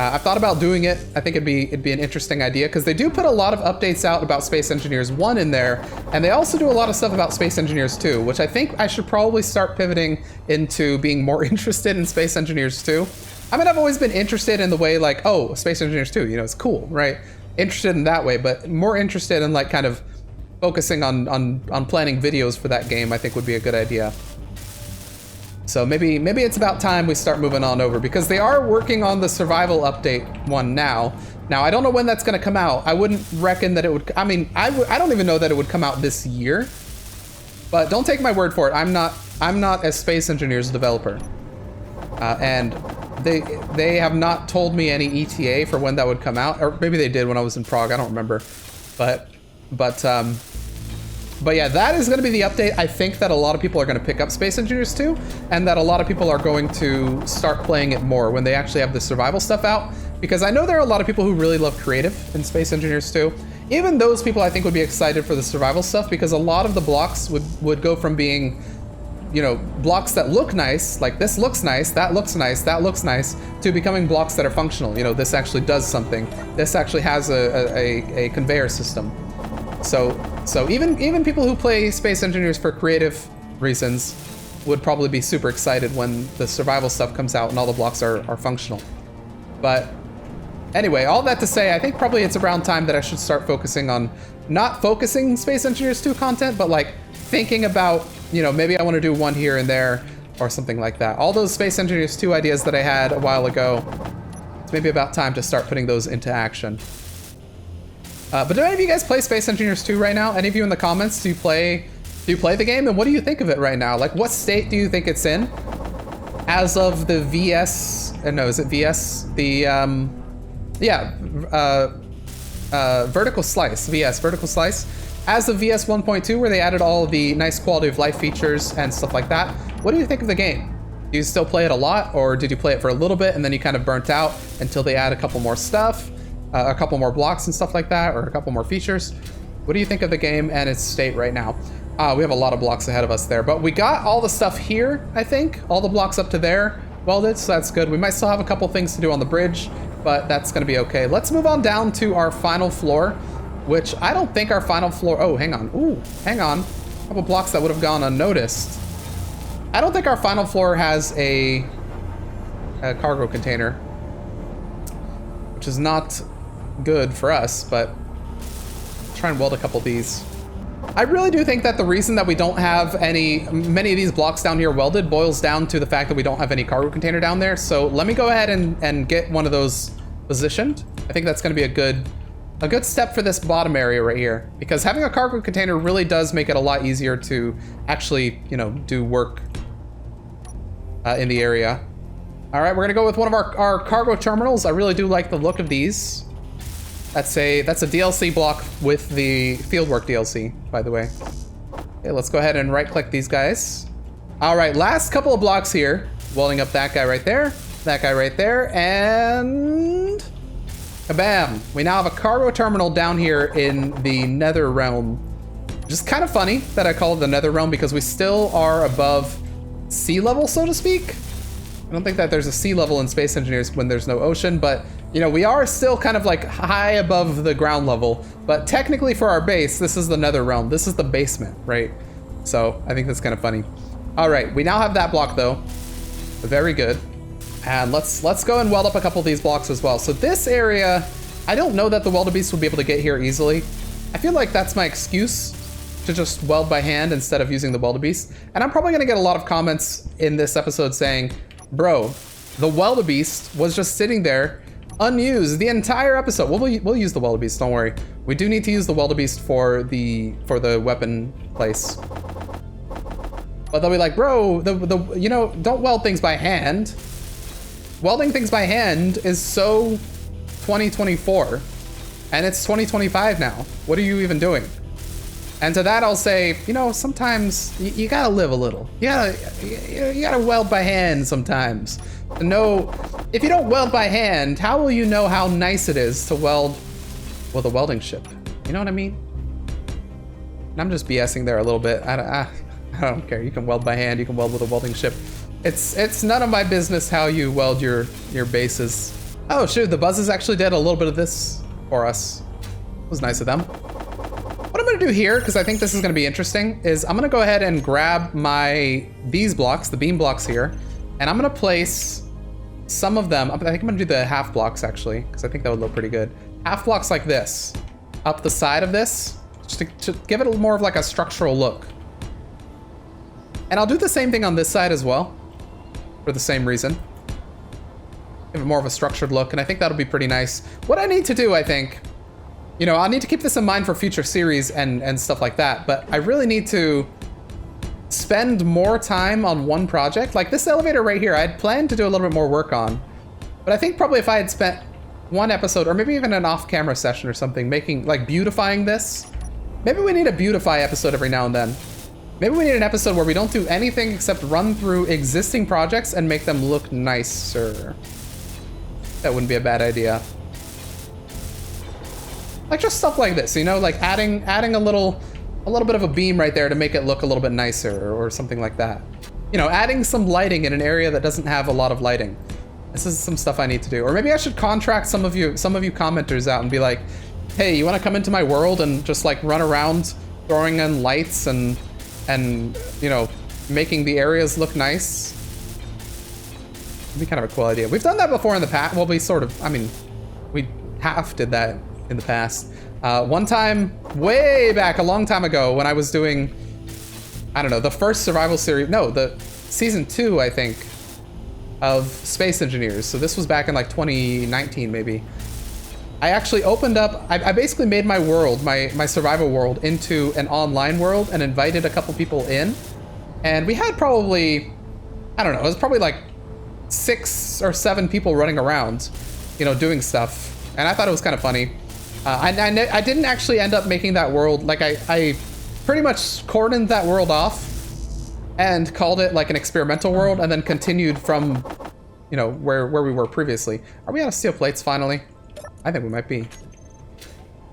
I've thought about doing it. I think it'd be an interesting idea because they do put a lot of updates out about Space Engineers 1 in there, and they also do a lot of stuff about Space Engineers 2, which I think I should probably start pivoting into being more interested in Space Engineers 2. I mean, I've always been interested in the way like, oh, Space Engineers 2, you know, it's cool, right? Interested in that way, but more interested in like kind of focusing on planning videos for that game, I think would be a good idea. So maybe it's about time we start moving on over, because they are working on the survival update one now. Now, I don't know when that's going to come out. I wouldn't reckon that it would, I mean, I don't even know that it would come out this year, but don't take my word for it. I'm not a Space Engineers developer. And they have not told me any ETA for when that would come out, or maybe they did when I was in Prague. I don't remember, but yeah, that is going to be the update. I think that a lot of people are going to pick up Space Engineers 2, and that a lot of people are going to start playing it more when they actually have the survival stuff out, because I know there are a lot of people who really love creative in Space Engineers 2. Even those people I think would be excited for the survival stuff, because a lot of the blocks would go from being, you know, blocks that look nice, like this looks nice, that looks nice, that looks nice, to becoming blocks that are functional. You know, this actually does something. This actually has a conveyor system. So even people who play Space Engineers for creative reasons would probably be super excited when the survival stuff comes out and all the blocks are functional. But anyway, all that to say, I think probably it's around time that I should start focusing on, not focusing Space Engineers 2 content, but like thinking about, you know, maybe I want to do one here and there or something like that. All those Space Engineers 2 ideas that I had a while ago, it's maybe about time to start putting those into action. But do any of you guys play Space Engineers 2 right now? Any of you in the comments, do you play the game, and what do you think of it right now? Like, what state do you think it's in? As of the VS, no, is it VS? The, vertical slice, VS, vertical slice. As of VS 1.2, where they added all of the nice quality of life features and stuff like that, what do you think of the game? Do you still play it a lot, or did you play it for a little bit and then you kind of burnt out until they add a couple more stuff? A couple more blocks and stuff like that, or a couple more features? What do you think of the game and its state right now? We have a lot of blocks ahead of us there, but we got all the stuff here, I think. All the blocks up to there welded, so that's good. We might still have a couple things to do on the bridge, but that's gonna be okay. Let's move on down to our final floor, which I don't think our final floor, oh, hang on. Ooh, hang on. A couple blocks that would have gone unnoticed. I don't think our final floor has a cargo container, which is not good for us, but try and weld a couple of these. I really do think that the reason that we don't have many of these blocks down here welded boils down to the fact that we don't have any cargo container down there. So let me go ahead and get one of those positioned. I think that's going to be a good step for this bottom area right here, because having a cargo container really does make it a lot easier to actually, you know, do work in the area. All right, we're gonna go with one of our cargo terminals. I really do like the look of these. That's a DLC block with the fieldwork DLC, by the way. Okay, let's go ahead and right click these guys. All right, last couple of blocks here. Welding up that guy right there, and kabam. We now have a cargo terminal down here in the Nether realm. Which is kind of funny that I call it the Nether realm, because we still are above sea level, so to speak. I don't think that there's a sea level in Space Engineers when there's no ocean, but you know, we are still kind of like high above the ground level. But technically for our base, this is the Nether realm. This is the basement, right? So I think that's kind of funny. All right, we now have that block though. Very good. And let's go and weld up a couple of these blocks as well. So this area, I don't know that the wildebeest would be able to get here easily. I feel like that's my excuse to just weld by hand instead of using the wildebeest. And I'm probably gonna get a lot of comments in this episode saying, bro, the wildebeest was just sitting there unused the entire episode. We'll use the wildebeest, don't worry. We do need to use the wildebeest for the weapon place. But they'll be like, bro, you know, don't weld things by hand. Welding things by hand is so 2024, and it's 2025 now. What are you even doing? And to that I'll say, you know, sometimes you gotta live a little. You gotta weld by hand sometimes. To know, if you don't weld by hand, how will you know how nice it is to weld with a welding ship? You know what I mean? And I'm just BSing there a little bit. I don't care. You can weld by hand, you can weld with a welding ship. It's none of my business how you weld your bases. Oh shoot, the buzzes actually did a little bit of this for us. It was nice of them. What I'm gonna do here, because I think this is gonna be interesting, is I'm gonna go ahead and grab these blocks, the beam blocks here, and I'm gonna place some of them, I think I'm gonna do the half blocks actually, because I think that would look pretty good. Half blocks like this, up the side of this, just to give it a little more of like a structural look. And I'll do the same thing on this side as well, for the same reason. Give it more of a structured look, and I think that'll be pretty nice. What I need to do, I think, you know, I'll need to keep this in mind for future series and stuff like that, but I really need to spend more time on one project. Like this elevator right here, I had planned to do a little bit more work on, but I think probably if I had spent one episode, or maybe even an off-camera session or something, making, like, beautifying this. Maybe we need a beautify episode every now and then. Maybe we need an episode where we don't do anything except run through existing projects and make them look nicer. That wouldn't be a bad idea. Like just stuff like this, you know, like adding a little bit of a beam right there to make it look a little bit nicer or something like that. You know, adding some lighting in an area that doesn't have a lot of lighting. This is some stuff I need to do. Or maybe I should contract some of you commenters out and be like, hey, you want to come into my world and just like run around throwing in lights and you know, making the areas look nice? It'd be kind of a cool idea. We've done that before in the past. Well, we sort of, I mean, we half did that in the past. One time, way back, a long time ago, when I was doing, I don't know, the first survival series, no, the season 2, I think, of Space Engineers. So this was back in like 2019, maybe. I actually opened up, I basically made my world, my survival world, into an online world and invited a couple people in. And we had probably, I don't know, it was probably like 6 or 7 people running around, you know, doing stuff. And I thought it was kind of funny. I didn't actually end up making that world, like I pretty much cordoned that world off and called it like an experimental world and then continued from, you know, where we were previously. Are we out of steel plates finally? I think we might be.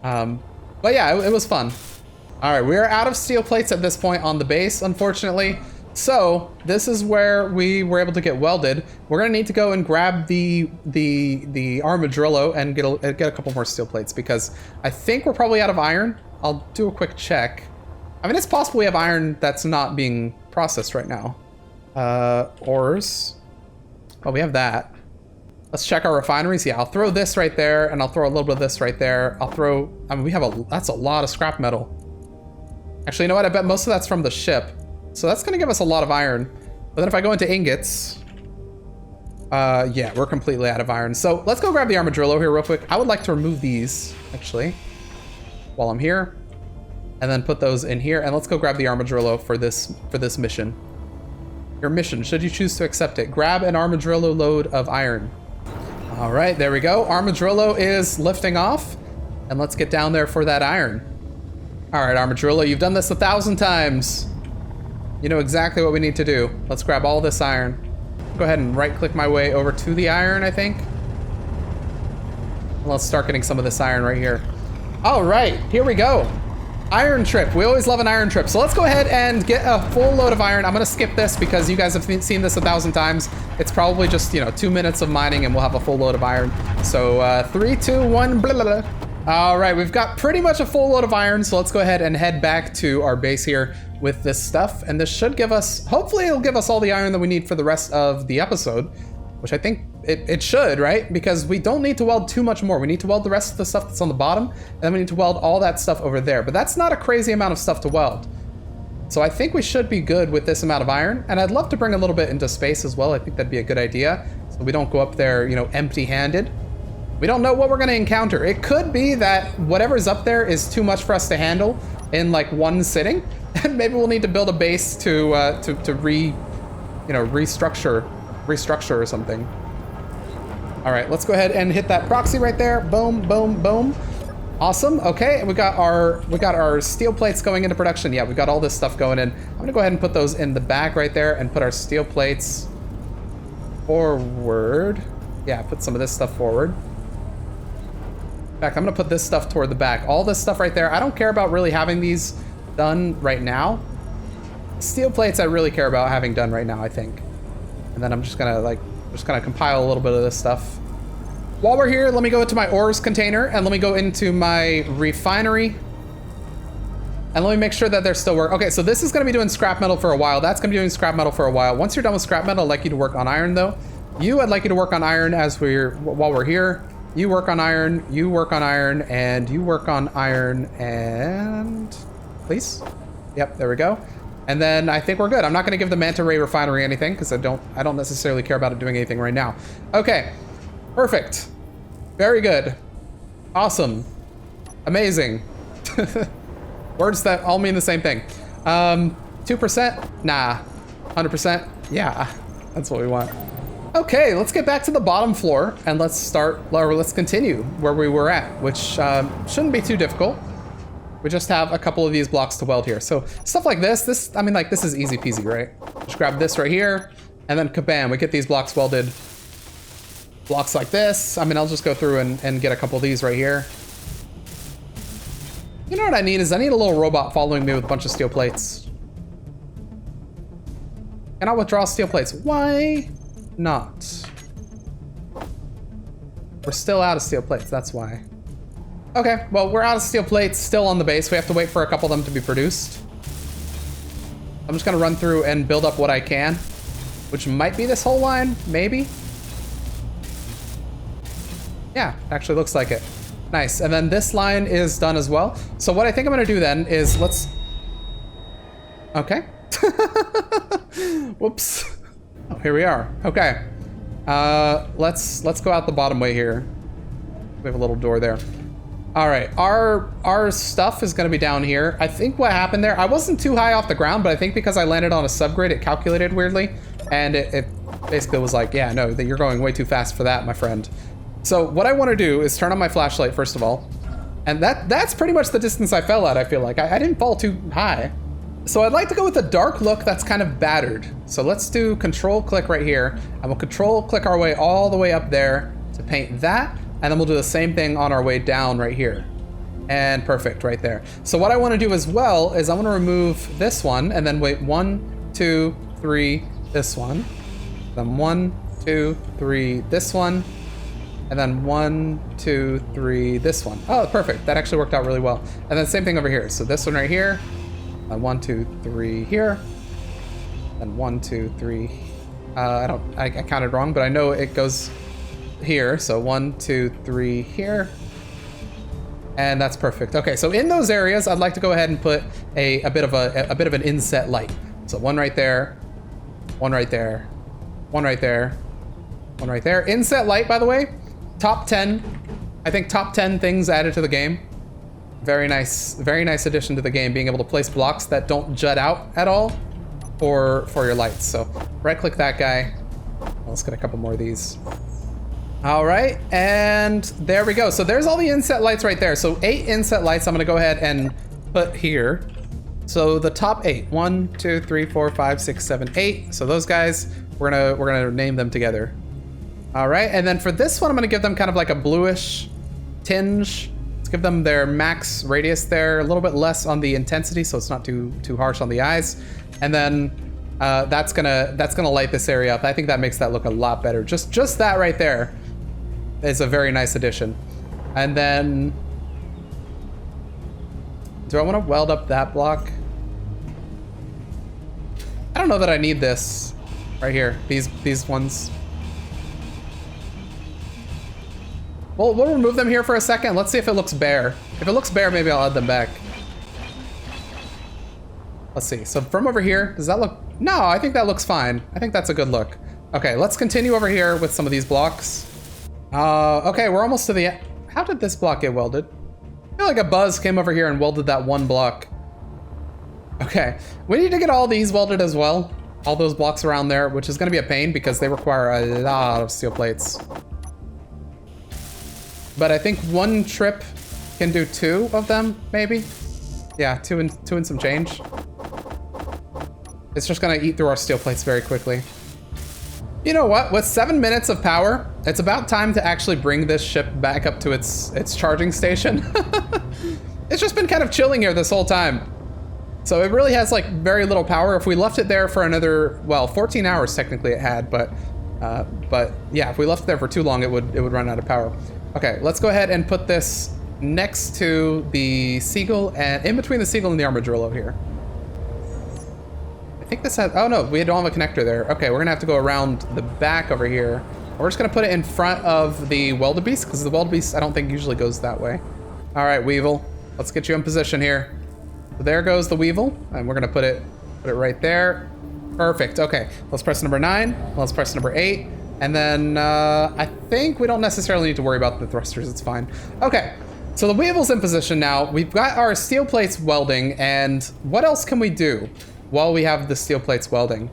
But yeah, it was fun. All right, we are out of steel plates at this point on the base, unfortunately. So this is where we were able to get welded. We're gonna need to go and grab the armadillo and get a couple more steel plates because I think we're probably out of iron. I'll do a quick check. I mean, it's possible we have iron that's not being processed right now. Ores. Oh, we have that. Let's check our refineries. Yeah, I'll throw this right there, and I'll throw a little bit of this right there. I'll throw, I mean, that's a lot of scrap metal. Actually, you know what? I bet most of that's from the ship. So that's gonna give us a lot of iron. But then if I go into ingots, yeah, we're completely out of iron. So let's go grab the armadillo here real quick. I would like to remove these, actually, while I'm here. And then put those in here. And let's go grab the armadillo for this mission. Your mission, should you choose to accept it, grab an armadillo load of iron. All right, there we go. Armadillo is lifting off. And let's get down there for that iron. All right, armadillo, you've done this 1,000 times. You know exactly what we need to do. Let's grab all this iron. Go ahead and right-click my way over to the iron, I think. And let's start getting some of this iron right here. All right, here we go. Iron trip. We always love an iron trip. So let's go ahead and get a full load of iron. I'm gonna skip this because you guys have seen this 1,000 times. It's probably just, you know, 2 minutes of mining and we'll have a full load of iron. So 3, 2, 1, blah, blah, blah. All right, we've got pretty much a full load of iron. So let's go ahead and head back to our base here with this stuff. And this should give us, hopefully it'll give us all the iron that we need for the rest of the episode, which I think it should, right? Because we don't need to weld too much more. We need to weld the rest of the stuff that's on the bottom, and then we need to weld all that stuff over there. But that's not a crazy amount of stuff to weld. So I think we should be good with this amount of iron. And I'd love to bring a little bit into space as well. I think that'd be a good idea. So we don't go up there, you know, empty-handed. We don't know what we're gonna encounter. It could be that whatever's up there is too much for us to handle in like one sitting. And maybe we'll need to build a base to restructure or something. All right, let's go ahead and hit that proxy right there. Boom, boom, boom. Awesome. Okay, we got our steel plates going into production. Yeah, we got all this stuff going in. I'm gonna go ahead and put those in the bag right there and put our steel plates forward. Yeah, put some of this stuff forward. In fact, I'm gonna put this stuff toward the back. All this stuff right there. I don't care about really having these done right now. Steel plates I really care about having done right now, I think. And then I'm just gonna compile a little bit of this stuff. While we're here, let me go into my ores container and let me go into my refinery. And let me make sure that they're still working. Okay, so this is gonna be doing scrap metal for a while. That's gonna be doing scrap metal for a while. Once you're done with scrap metal, I'd like you to work on iron though. I'd like you to work on iron while we're here. You work on iron, you work on iron, and you work on iron, and please. Yep, there we go. And then I think we're good. I'm not gonna give the manta ray refinery anything because I don't necessarily care about it doing anything right now. Okay, perfect. Very good. Awesome. Amazing. Words that all mean the same thing. 2%? Nah. 100%? Yeah, that's what we want. Okay, let's get back to the bottom floor and let's continue where we were at, which shouldn't be too difficult. We just have a couple of these blocks to weld here. So stuff like this is easy peasy, right? Just grab this right here and then kabam, we get these blocks welded. Blocks like this. I'll just go through and get a couple of these right here. You know what I need is I need a little robot following me with a bunch of steel plates. Can I withdraw steel plates? Why not? We're still out of steel plates, that's why. Okay, well, we're out of steel plates still on the base. We have to wait for a couple of them to be produced. I'm just gonna run through and build up what I can, which might be this whole line, maybe. Yeah, actually looks like it. Nice, and then this line is done as well. So what I think I'm gonna do then is okay. Whoops. Oh, here we are. Okay. Let's go out the bottom way here. We have a little door there. All right, our stuff is gonna be down here. I think what happened there, I wasn't too high off the ground, but I think because I landed on a subgrade, it calculated weirdly. And it basically was like, yeah, no, you're going way too fast for that, my friend. So what I wanna do is turn on my flashlight, first of all. And that's pretty much the distance I fell at, I feel like. I didn't fall too high. So I'd like to go with a dark look that's kind of battered. So let's do control click right here, and we'll control click our way all the way up there to paint that, and then we'll do the same thing on our way down right here. And perfect, right there. So what I wanna do as well is I wanna remove this one, and then wait 1, 2, 3, this one. Then 1, 2, 3, this one. And then 1, 2, 3, this one. Oh, perfect, that actually worked out really well. And then same thing over here. So this one right here, 1, 2, 3 here, and 1, 2, 3. I counted wrong, but I know it goes here. So 1, 2, 3 here, and that's perfect. Okay, so in those areas, I'd like to go ahead and put a bit of an inset light. So one right there, one right there, one right there, one right there. Inset light, by the way, top 10. I think top 10 things added to the game. Very nice addition to the game, being able to place blocks that don't jut out at all for your lights. So right click that guy. Let's get a couple more of these. All right, and there we go. So there's all the inset lights right there. So 8 inset lights I'm gonna go ahead and put here. So the top 8, 1, 2, 3, 4, 5, 6, 7, 8. So those guys, we're gonna name them together. All right, and then for this one, I'm gonna give them kind of like a bluish tinge. Let's give them their max radius there, a little bit less on the intensity, so it's not too harsh on the eyes. And then that's gonna light this area up. I think that makes that look a lot better. Just that right there is a very nice addition. And then, do I want to weld up that block? I don't know that I need this right here. These ones. Well, we'll remove them here for a second. Let's see if it looks bare. If it looks bare, maybe I'll add them back. Let's see. So from over here, does that look? No, I think that looks fine. I think that's a good look. Okay, let's continue over here with some of these blocks. Okay, we're almost to the end. How did this block get welded? I feel like a buzz came over here and welded that one block. Okay, we need to get all these welded as well. All those blocks around there, which is gonna be a pain because they require a lot of steel plates. But I think one trip can do 2 of them, maybe. Yeah, two and some change. It's just gonna eat through our steel plates very quickly. You know what? With 7 minutes of power, it's about time to actually bring this ship back up to its charging station. It's just been kind of chilling here this whole time. So it really has like very little power. If we left it there for another, well, 14 hours technically it had, but yeah, if we left it there for too long, it would run out of power. Okay, let's go ahead and put this next to the Seagull and in between the Seagull and the Armadillo here. I think this has, oh no, we don't have a connector there. Okay, we're gonna have to go around the back over here. We're just gonna put it in front of the Wildebeest because the Wildebeest I don't think usually goes that way. All right, Weevil, let's get you in position here. So there goes the Weevil, and we're gonna put it right there. Perfect. Okay, let's press number 9. Let's press number 8, and then I think we don't necessarily need to worry about the thrusters. It's fine. Okay. So the Weevil's in position now. We've got our steel plates welding, and what else can we do while we have the steel plates welding?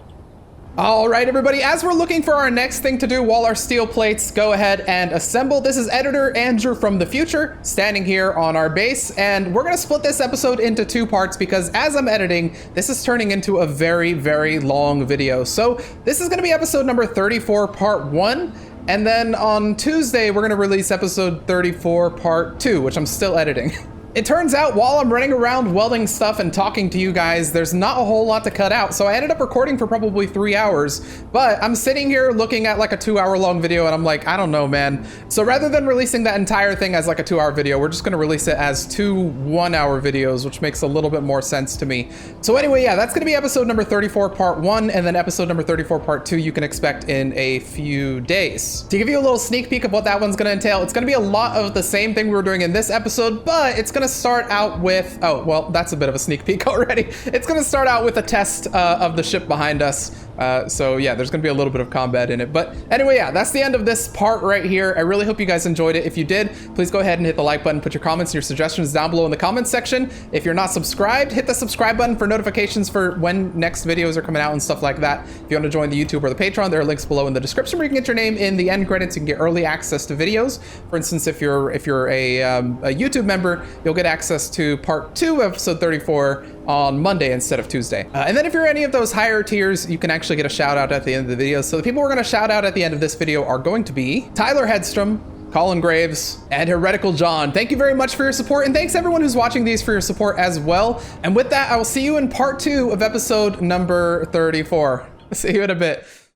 All right, everybody, as we're looking for our next thing to do while our steel plates go ahead and assemble, this is editor Andrew from the future standing here on our base, and we're gonna split this episode into 2 parts because as I'm editing, this is turning into a very, very long video. So this is gonna be episode number 34, part 1. And then on Tuesday, we're gonna release episode 34, part 2, which I'm still editing. It turns out while I'm running around welding stuff and talking to you guys, there's not a whole lot to cut out. So I ended up recording for probably 3 hours, but I'm sitting here looking at like a 2-hour long video and I'm like, I don't know, man. So rather than releasing that entire thing as like a 2-hour video, we're just gonna release it as 2 1-hour videos, which makes a little bit more sense to me. So anyway, yeah, that's gonna be episode number 34, part 1, and then episode number 34, part 2, you can expect in a few days. To give you a little sneak peek of what that one's gonna entail, it's gonna be a lot of the same thing we were doing in this episode, but it's gonna start out with, oh, well, that's a bit of a sneak peek already. It's gonna start out with a test of the ship behind us. So yeah, there's gonna be a little bit of combat in it. But anyway, yeah, that's the end of this part right here. I really hope you guys enjoyed it. If you did, please go ahead and hit the like button, put your comments and your suggestions down below in the comments section. If you're not subscribed, hit the subscribe button for notifications for when next videos are coming out and stuff like that. If you want to join the YouTube or the Patreon, there are links below in the description where you can get your name in the end credits. You can get early access to videos. For instance, if you're a YouTube member, you'll get access to part 2, episode 34 on Monday instead of Tuesday. And then if you're any of those higher tiers, you can actually get a shout out at the end of the video. So the people we're gonna shout out at the end of this video are going to be Tyler Hedstrom, Colin Graves, and Heretical John. Thank you very much for your support, and thanks everyone who's watching these for your support as well. And with that, I will see you in part 2 of episode number 34. See you in a bit.